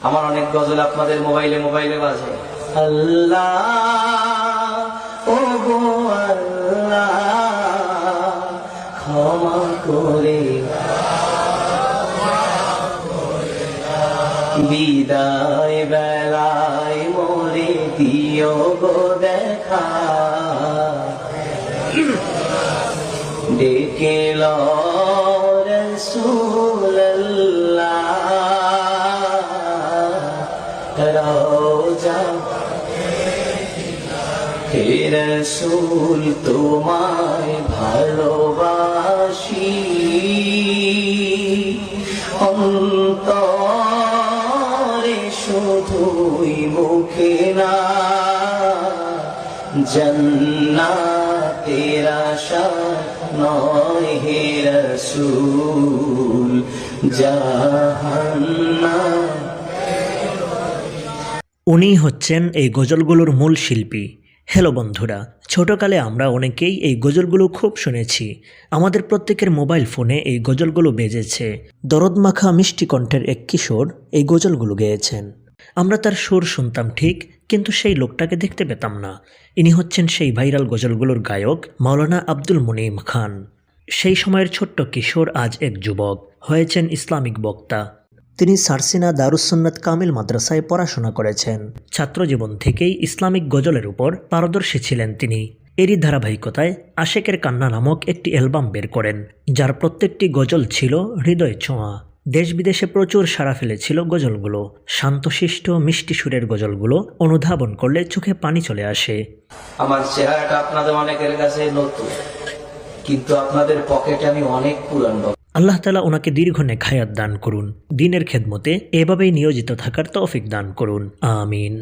আমার অনেক গজল আপনাদের মোবাইলে মোবাইলে বাজে। আল্লাহ ও গো আল্লাহ ক্ষমা করে বিদায় বেলায় মোরে দিও গো দেখা, ডেকে লো রাসূলুল্লাহ রওজা, হে রাসূল তোমায় ভালোবাসি অন্তরে শুধুই মুখে না, জান্নাতের আশা নয় হে রাসূল জাহান্নাম। উনি হচ্ছেন এই গজলগুলোর মূল শিল্পী। হ্যালো বন্ধুরা, ছোটকালে আমরা অনেকেই এই গজলগুলো খুব শুনেছি। আমাদের প্রত্যেকের মোবাইল ফোনে এই গজলগুলো বেজেছে। দরদমাখা মিষ্টি কণ্ঠের এক কিশোর এই গজলগুলো গেয়েছেন। আমরা তার সুর শুনতাম ঠিক, কিন্তু সেই লোকটাকে দেখতে পেতাম না। ইনি হচ্ছেন সেই ভাইরাল গজলগুলোর গায়ক মাওলানা আব্দুল মুনিম খান। সেই সময়ের ছোট্ট কিশোর আজ এক যুবক হয়েছেন ইসলামিক বক্তা। তিনি সারসিনা দারুসুন্নাত কামিল মাদ্রাসায় পড়াশোনা করেছেন। ছাত্রজীবন থেকেই ইসলামিক গজলের উপর পারদর্শী ছিলেন তিনি। এরই ধারাবাহিকতায় আশেকের কান্না নামক একটি অ্যালবাম বের করেন, যার প্রত্যেকটি গজল ছিল হৃদয় ছোঁয়া। দেশ বিদেশে প্রচুর সাড়া ফেলেছিল গজলগুলো। শান্তশিষ্ট মিষ্টি সুরের গজলগুলো অনুধাবন করলে চোখে পানি চলে আসে। আমার চেহারাটা আপনাদের অনেকের কাছে নতুন, কিন্তু আপনাদের পকেটে আমি অনেক পুরানো। আল্লাহ তাআলা ওনাকে দীর্ঘ নেক হায়াত দান করুন, দ্বীনের খেদমতে এভাবেই নিয়োজিত থাকার তৌফিক দান করুন, আমিন।